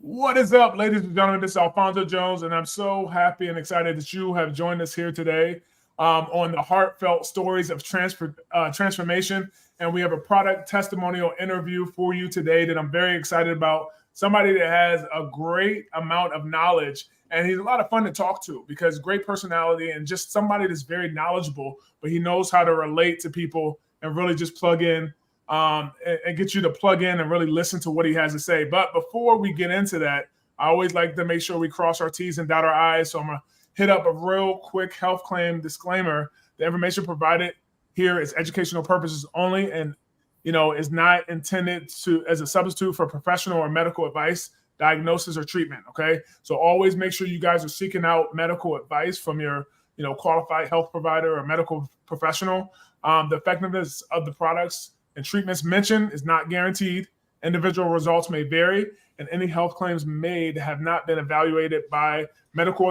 What is up, ladies and gentlemen? This is Alfonso Jones, and I'm so happy and excited that you have joined us here today on the Heartfelt Stories of Transformation. And we have a product testimonial interview for you today that I'm very excited about. Somebody that has a great amount of knowledge, and he's a lot of fun to talk to because great personality and just somebody that's very knowledgeable, but he knows how to relate to people and really just plug in and get you to plug in and really listen to what he has to say. But before we get into that, I always like to make sure we cross our T's and dot our I's. So I'm going to hit up a real quick health claim disclaimer. The information provided here is educational purposes only and, is not intended as a substitute for professional or medical advice, diagnosis, or treatment, okay? So always make sure you guys are seeking out medical advice from your, qualified health provider or medical professional. The effectiveness of the products and treatments mentioned is not guaranteed. Individual results may vary, and any health claims made have not been evaluated by medical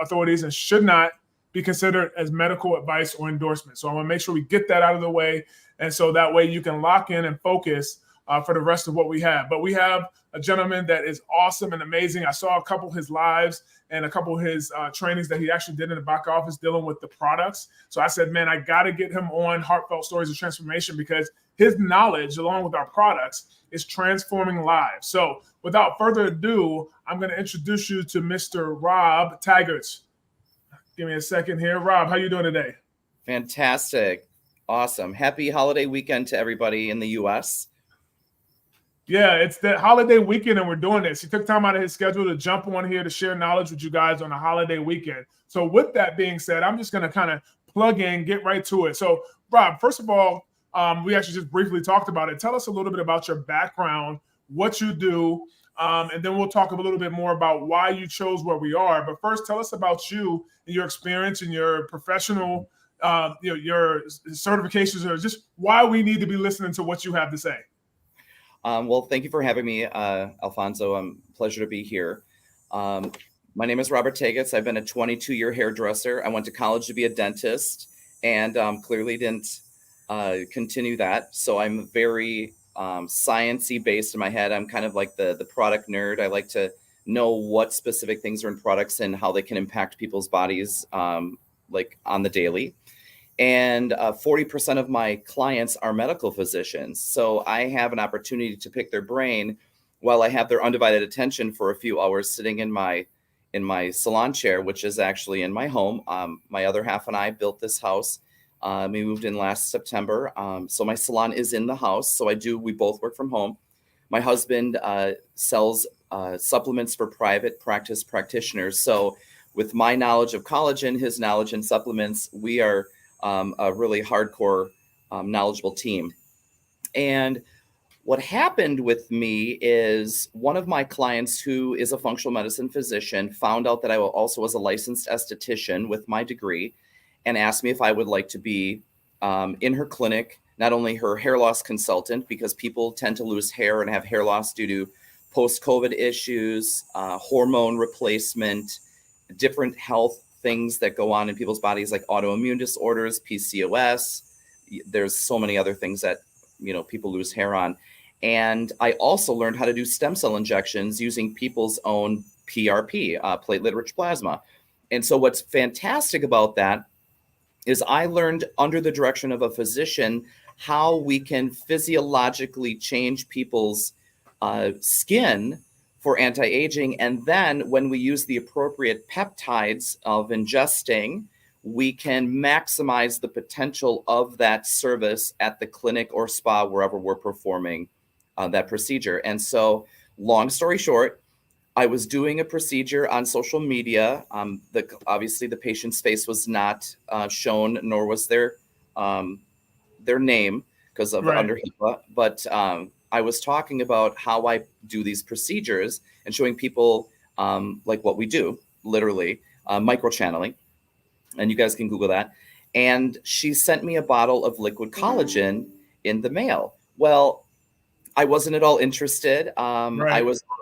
authorities and should not be considered as medical advice or endorsement. So I want to make sure we get that out of the way, and so that way you can lock in and focus for the rest of what we have. But we have a gentleman that is awesome and amazing. I saw a couple of his lives and a couple of his trainings that he actually did in the back office dealing with the products. So I said, man, I got to get him on Heartfelt Stories of Transformation because his knowledge, along with our products, is transforming lives. So without further ado, I'm going to introduce you to Mr. Rob Tagatz. Give me a second here. Rob, how you doing today? Fantastic. Awesome. Happy holiday weekend to everybody in the U.S. Yeah, it's the holiday weekend and we're doing this. He took time out of his schedule to jump on here to share knowledge with you guys on a holiday weekend. So with that being said, I'm just going to kind of plug in, get right to it. So Rob, first of all, we actually just briefly talked about it. Tell us a little bit about your background, what you do, and then we'll talk a little bit more about why you chose where we are. But first, tell us about you and your experience and your professional, your certifications, or just why we need to be listening to what you have to say. Well, thank you for having me, Alfonso. Pleasure to be here. My name is Robert Tagatz. I've been a 22-year hairdresser. I went to college to be a dentist and clearly didn't continue that. So I'm very science-y based in my head. I'm kind of like the product nerd. I like to know what specific things are in products and how they can impact people's bodies like on the daily. And 40% of my clients are medical physicians. So I have an opportunity to pick their brain while I have their undivided attention for a few hours sitting in my salon chair, which is actually in my home. My other half and I built this house. We moved in last September. So my salon is in the house. So we both work from home. My husband sells supplements for private practice practitioners. So with my knowledge of collagen, his knowledge in supplements, we are a really hardcore, knowledgeable team. And what happened with me is one of my clients who is a functional medicine physician found out that I also was a licensed esthetician with my degree and asked me if I would like to be in her clinic, not only her hair loss consultant, because people tend to lose hair and have hair loss due to post-COVID issues, hormone replacement, different health things that go on in people's bodies like autoimmune disorders, PCOS. There's so many other things that, people lose hair on. And I also learned how to do stem cell injections using people's own PRP, platelet-rich plasma. And so what's fantastic about that is I learned under the direction of a physician how we can physiologically change people's skin for anti-aging. And then when we use the appropriate peptides of ingesting, we can maximize the potential of that service at the clinic or spa, wherever we're performing that procedure. And so long story short, I was doing a procedure on social media. Obviously the patient's face was not shown, nor was their name because of under HIPAA. But I was talking about how I do these procedures and showing people like what we do, literally microchanneling. And you guys can Google that. And she sent me a bottle of liquid collagen in the mail. Well, I wasn't at all interested.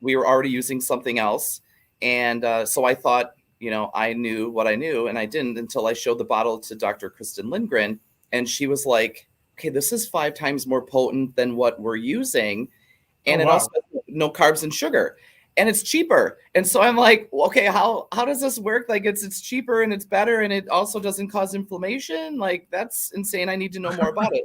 We were already using something else. And so I thought, I knew what I knew, and I didn't until I showed the bottle to Dr. Kristen Lindgren. And she was like, okay, this is 5 times more potent than what we're using. And it also has no carbs and sugar. and it's cheaper. And so I'm like, well, okay, how does this work? Like it's cheaper and it's better and it also doesn't cause inflammation. Like that's insane. I need to know more about it.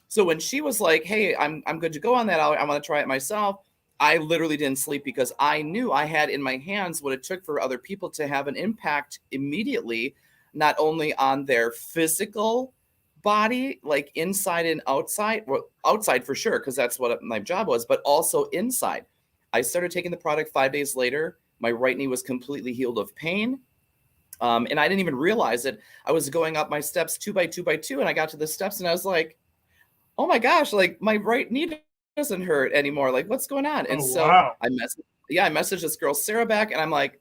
So when she was like, hey, I'm good to go on that. I want to try it myself. I literally didn't sleep because I knew I had in my hands what it took for other people to have an impact immediately, not only on their physical body, like inside and outside, well, outside for sure, because that's what my job was, but also inside. I started taking the product 5 days later. My right knee was completely healed of pain. And I didn't even realize it. I was going up my steps 2 by 2 by 2, and I got to the steps and I was like, oh my gosh, like my right knee doesn't hurt anymore. Like what's going on? And so wow. I messaged this girl, Sarah, back, and I'm like,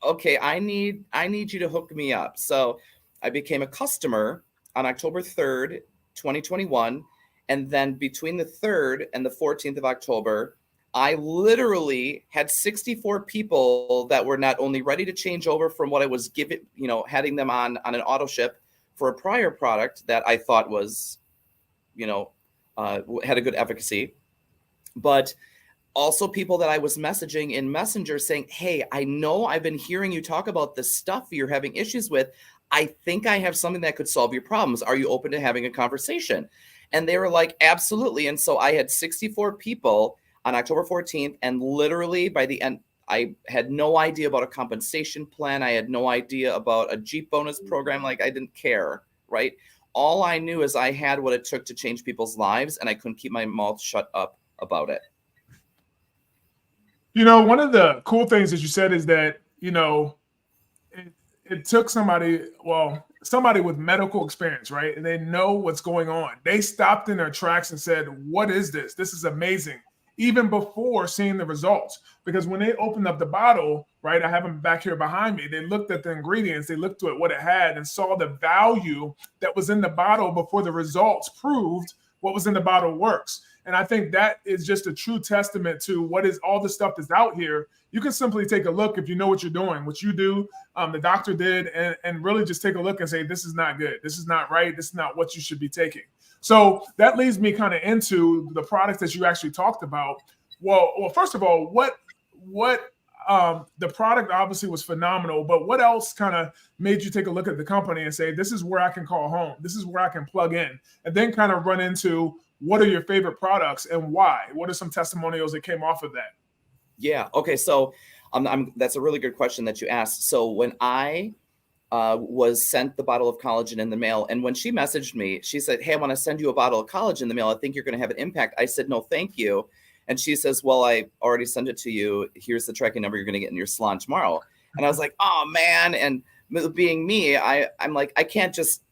okay, I need you to hook me up. So I became a customer on October 3rd, 2021. And then between the 3rd and the 14th of October, I literally had 64 people that were not only ready to change over from what I was giving, having them on an auto ship for a prior product that I thought was, had a good efficacy, but also people that I was messaging in Messenger saying, hey, I know I've been hearing you talk about this stuff you're having issues with. I think I have something that could solve your problems. Are you open to having a conversation? And they were like, absolutely. And so I had 64 people on October 14th. And literally by the end, I had no idea about a compensation plan. I had no idea about a Jeep bonus program. Like I didn't care, right? All I knew is I had what it took to change people's lives, and I couldn't keep my mouth shut up about it. One of the cool things that you said is that, it took somebody with medical experience, right? And they know what's going on. They stopped in their tracks and said, what is this? This is amazing. Even before seeing the results. Because when they opened up the bottle, right, I have them back here behind me, they looked at the ingredients, they looked at what it had and saw the value that was in the bottle before the results proved what was in the bottle works. And I think that is just a true testament to what is all the stuff that's out here. You can simply take a look if you know what you're doing, what you do, the doctor did, and really just take a look and say, this is not good. This is not right. This is not what you should be taking. So that leads me kind of into the products that you actually talked about. Well, first of all, what the product obviously was phenomenal, but what else kind of made you take a look at the company and say, this is where I can call home. This is where I can plug in, and then kind of run into what are your favorite products and why? What are some testimonials that came off of that? Yeah. Okay. So that's a really good question that you asked. So when I was sent the bottle of collagen in the mail, and when she messaged me, she said, hey, I want to send you a bottle of collagen in the mail. I think you're going to have an impact. I said, no, thank you. And she says, well, I already sent it to you. Here's the tracking number you're going to get in your salon tomorrow. And I was like, oh, man. And being me, I'm like, I can't just,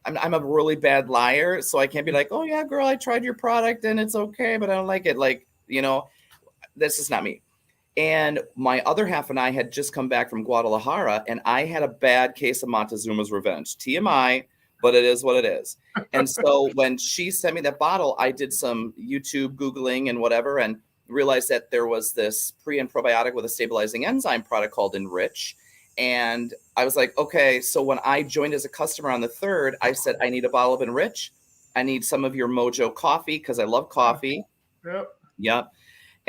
I'm a really bad liar. So I can't be like, oh, yeah, girl, I tried your product and it's okay, but I don't like it. Like, this is not me. And my other half and I had just come back from Guadalajara, and I had a bad case of Montezuma's Revenge. TMI, but it is what it is. And so when she sent me that bottle, I did some YouTube Googling and whatever, and realized that there was this pre and probiotic with a stabilizing enzyme product called Enrich. And I was like, okay, so when I joined as a customer on the 3rd, I said, I need a bottle of Enrich. I need some of your Mojo coffee because I love coffee. Yep.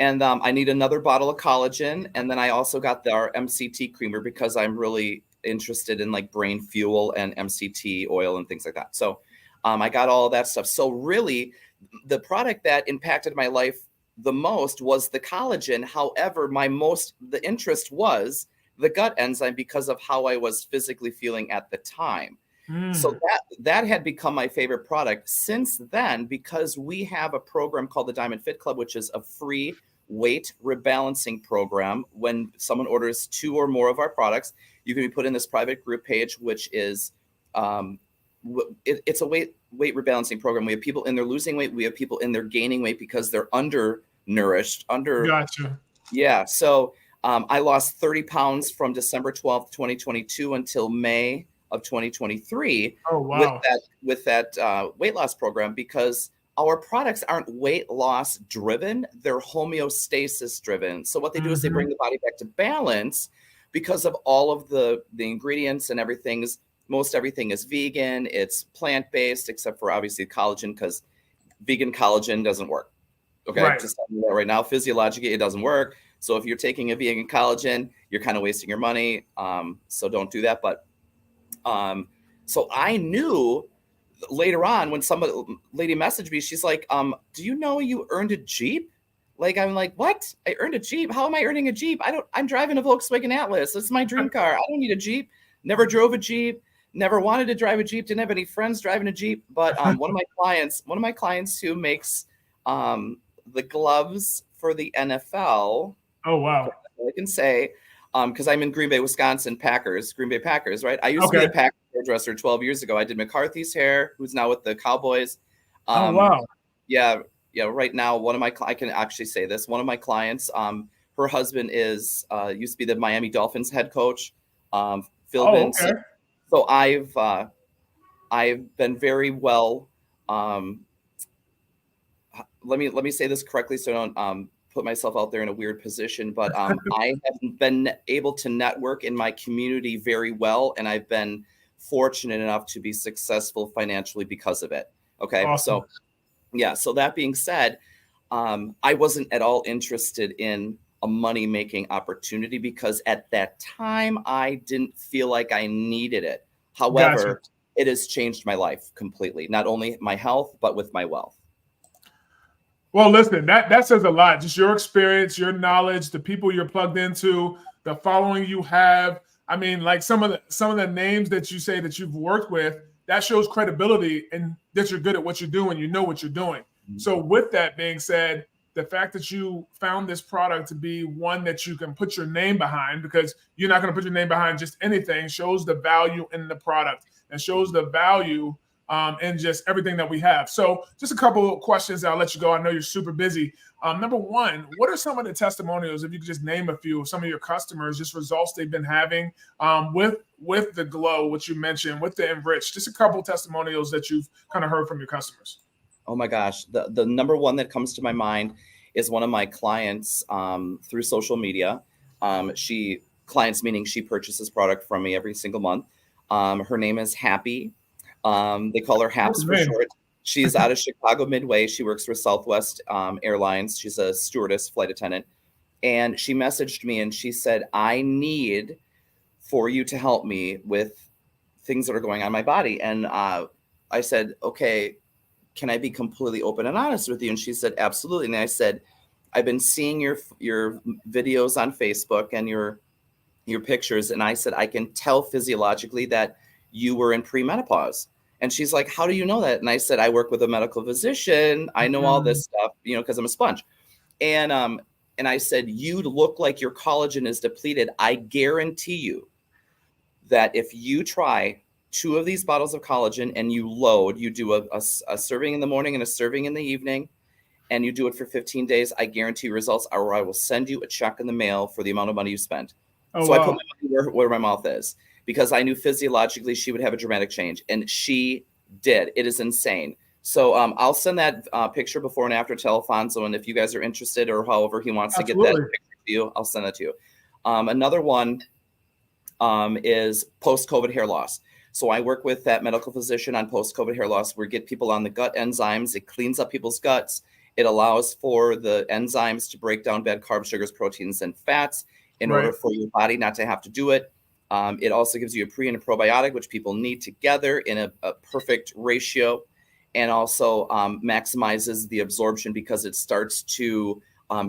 And I need another bottle of collagen. And then I also got our MCT creamer because I'm really interested in like brain fuel and MCT oil and things like that. So I got all of that stuff. So really, the product that impacted my life the most was the collagen. However, the interest was the gut enzyme because of how I was physically feeling at the time. So that had become my favorite product since then, because we have a program called the Diamond Fit Club, which is a free weight rebalancing program. When someone orders 2 or more of our products, you can be put in this private group page, which is it's a weight rebalancing program. We have people in there losing weight. We have people in there gaining weight because they're undernourished. Gotcha. Yeah. So I lost 30 pounds from December 12th, 2022 until May of 2023. Oh, wow. with that weight loss program, because our products aren't weight loss driven, they're homeostasis driven. So what they do is they bring the body back to balance because of all of the ingredients and most everything is vegan. It's plant-based, except for obviously collagen, because vegan collagen doesn't work. Okay. Right. Just right now, physiologically, it doesn't work. So if you're taking a vegan collagen, you're kind of wasting your money. So don't do that. But so I knew later on when some lady messaged me, she's like, do you know you earned a Jeep? Like, I'm like, what? I earned a Jeep? How am I earning a Jeep? I'm driving a Volkswagen Atlas. It's my dream car. I don't need a Jeep. Never drove a Jeep. Never wanted to drive a Jeep. Didn't have any friends driving a Jeep. But one of my clients who makes the gloves for the NFL. Oh, wow. I can say, because I'm in Green Bay, Wisconsin, Green Bay Packers, right? I used to be a Packers hairdresser 12 years ago. I did McCarthy's hair, who's now with the Cowboys. Oh, wow. Yeah. Right now, I can actually say this. One of my clients, her husband used to be the Miami Dolphins head coach, Phil Vince. Okay. So I've been very well. Let me say this correctly, so I don't put myself out there in a weird position. But I have been able to network in my community very well, and I've been fortunate enough to be successful financially because of it. Okay, awesome. So that being said, I wasn't at all interested in a money-making opportunity because at that time I didn't feel like I needed it. However, It has changed my life completely, not only my health, but with my wealth. Well, listen, that says a lot. Just your experience, your knowledge, the people you're plugged into, the following you have. I mean, like some of the names that you say that you've worked with, that shows credibility and that you're good at what you're doing. You know what you're doing. Mm-hmm. So with that being said, the fact that you found this product to be one that you can put your name behind, because you're not going to put your name behind just anything, shows the value in the product and shows the value in just everything that we have. So just a couple of questions. I'll let you go. I know you're super busy. Number one, what are some of the testimonials, if you could just name a few of some of your customers, just results they've been having with the glow, which you mentioned, with the enrich, just a couple of testimonials that you've kind of heard from your customers. Oh my gosh. The number one that comes to my mind is one of my clients through social media. Clients meaning she purchases product from me every single month. Her name is Happy. They call her Haps for short. She's out of Chicago Midway. She works for Southwest Airlines. She's a stewardess, flight attendant. And she messaged me and she said, I need for you to help me with things that are going on in my body. And I said, okay, can I be completely open and honest with you? And she said, absolutely. And I said, I've been seeing your videos on Facebook and your pictures. And I said, I can tell physiologically that you were in premenopause. And she's like, how do you know that? And I said, I work with a medical physician. I know all this stuff, because I'm a sponge. And I said, you look like your collagen is depleted. I guarantee you that if you try 2 of these bottles of collagen and you do a serving in the morning and a serving in the evening, and you do it for 15 days, I guarantee results, or I will send you a check in the mail for the amount of money you spent. I put my money where my mouth is, because I knew physiologically she would have a dramatic change, and she did. It is insane. So I'll send that picture before and after to Alfonso, and if you guys are interested or however he wants to get that picture to you, I'll send that to you. Another one is post-COVID hair loss. So I work with that medical physician on post-COVID hair loss. We get people on the gut enzymes. It cleans up people's guts. It allows for the enzymes to break down bad carbs, sugars, proteins, and fats in order for your body not to have to do it. It also gives you a pre and a probiotic, which people need together in a perfect ratio, and also maximizes the absorption because it starts to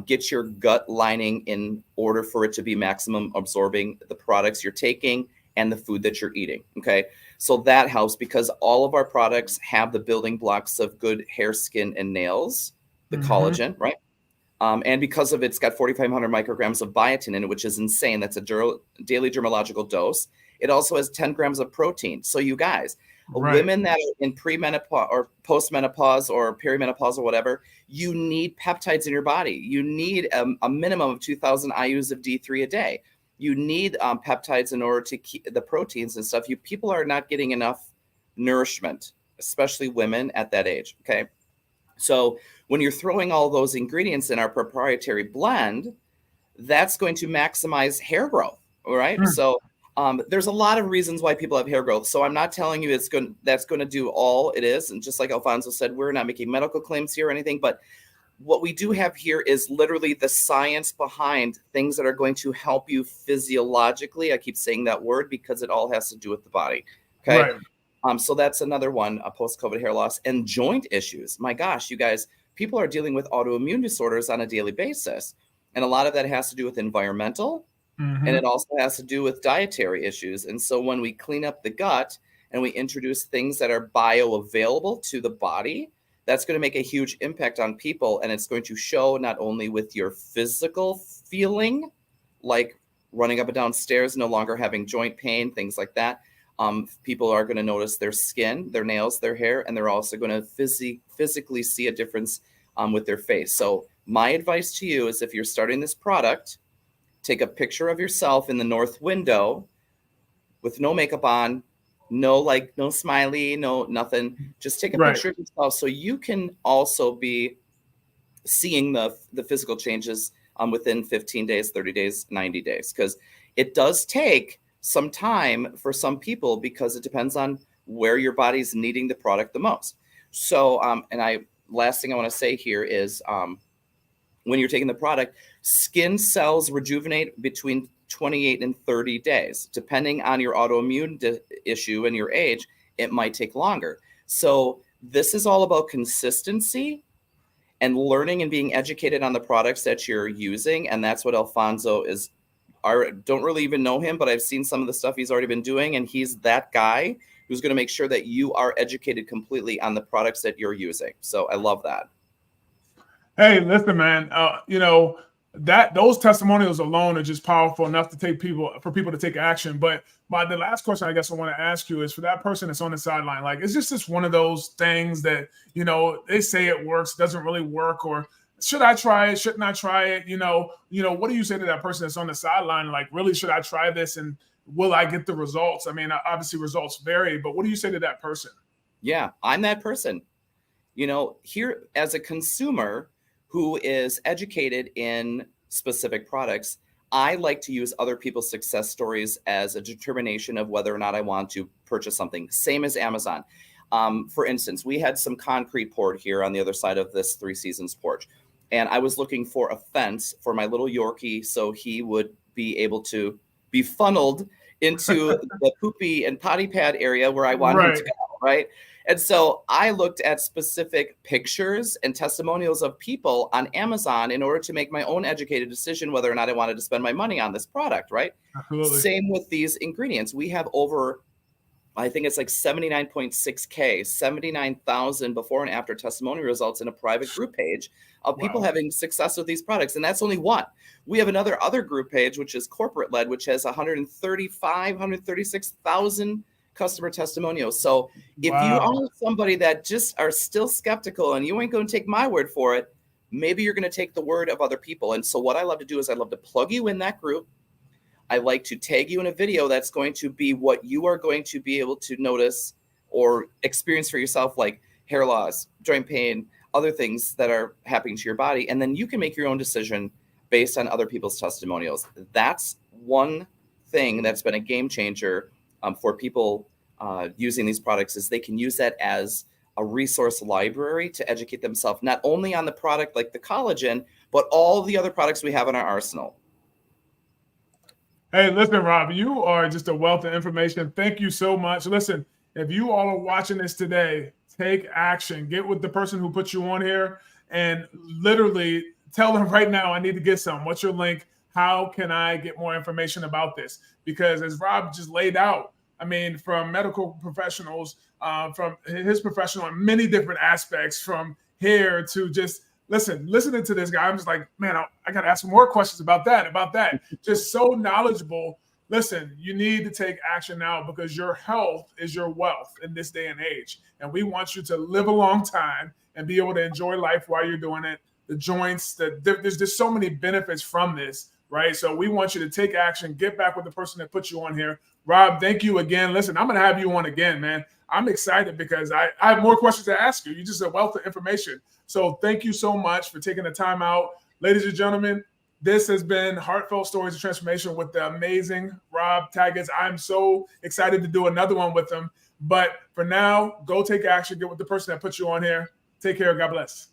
get your gut lining in order for it to be maximum absorbing the products you're taking and the food that you're eating. Okay. So that helps because all of our products have the building blocks of good hair, skin, and nails, the collagen, right? And because of it's got 4,500 micrograms of biotin in it, which is insane. That's a daily dermatological dose. It also has 10 grams of protein. So you guys, women that are in premenopause or postmenopause or perimenopause or whatever, you need peptides in your body. You need a minimum of 2,000 IUs of D3 a day. You need peptides in order to keep the proteins and stuff. People are not getting enough nourishment, especially women at that age. Okay. So when you're throwing all those ingredients in our proprietary blend, that's going to maximize hair growth. All right. So there's a lot of reasons why people have hair growth. So I'm not telling you that's going to do all it is. And just like Alfonso said, we're not making medical claims here or anything, but what we do have here is literally the science behind things that are going to help you physiologically. I keep saying that word because it all has to do with the body. Okay. Right. So that's another one, post-COVID hair loss and joint issues. My gosh, you guys, people are dealing with autoimmune disorders on a daily basis. And a lot of that has to do with environmental, and it also has to do with dietary issues. And so when we clean up the gut and we introduce things that are bioavailable to the body, that's going to make a huge impact on people. And it's going to show not only with your physical feeling, like running up and down stairs, no longer having joint pain, things like that. People are going to notice their skin, their nails, their hair, and they're also going to physically see a difference with their face. So my advice to you is if you're starting this product, take a picture of yourself in the north window with no makeup on, no smiley, no nothing. Just take a picture of yourself so you can also be seeing the physical changes within 15 days, 30 days, 90 days, because it does take some time for some people because it depends on where your body's needing the product the most. So, last thing I want to say here is when you're taking the product, skin cells rejuvenate between 28 and 30 days. Depending on your autoimmune issue and your age, it might take longer. So this is all about consistency and learning and being educated on the products that you're using. And that's what Alfonso is. I don't really even know him, but I've seen some of the stuff he's already been doing. And he's that guy who's going to make sure that you are educated completely on the products that you're using. So I love that. Hey, listen, man, those testimonials alone are just powerful enough to for people to take action. But the last question I guess I want to ask you is for that person that's on the sideline, like, is this just one of those things that, they say it works, doesn't really work, or should I try it? Shouldn't I try it? What do you say to that person that's on the sideline? Like, really, should I try this? And will I get the results? I mean, obviously results vary, but what do you say to that person? Yeah, I'm that person. Here as a consumer who is educated in specific products, I like to use other people's success stories as a determination of whether or not I want to purchase something. Same as Amazon. For instance, we had some concrete poured here on the other side of this Three Seasons porch. And I was looking for a fence for my little Yorkie so he would be able to be funneled into the poopy and potty pad area where I want him to go, right? And so I looked at specific pictures and testimonials of people on Amazon in order to make my own educated decision whether or not I wanted to spend my money on this product, right? Absolutely. Same with these ingredients. We have over, I think it's like 79.6K, 79,000 before and after testimonial results in a private group page of people having success with these products. And that's only one. We have other group page, which is corporate led, which has 136,000 customer testimonials. So if you are somebody that just are still skeptical and you ain't going to take my word for it, maybe you're going to take the word of other people. And so what I love to do is I love to plug you in that group. I like to tag you in a video that's going to be what you are going to be able to notice or experience for yourself, like hair loss, joint pain, other things that are happening to your body. And then you can make your own decision based on other people's testimonials. That's one thing that's been a game changer for people using these products, is they can use that as a resource library to educate themselves, not only on the product like the collagen, but all the other products we have in our arsenal. Hey, listen, Rob, you are just a wealth of information. Thank you so much. Listen, if you all are watching this today, take action. Get with the person who put you on here and literally tell them right now, I need to get some. What's your link? How can I get more information about this? Because as Rob just laid out, I mean, from medical professionals, from his professional in many different aspects, from hair to just listening to this guy, I'm just like, man, I got to ask some more questions about that. Just so knowledgeable. Listen, you need to take action now because your health is your wealth in this day and age. And we want you to live a long time and be able to enjoy life while you're doing it. The joints, there's just so many benefits from this, right? So we want you to take action, get back with the person that put you on here. Rob, thank you again. Listen, I'm going to have you on again, man. I'm excited because I have more questions to ask you. You're just a wealth of information. So thank you so much for taking the time out. Ladies and gentlemen, this has been Heartfelt Stories of Transformation with the amazing Rob Tagatz. I'm so excited to do another one with him. But for now, go take action. Get with the person that put you on here. Take care. God bless.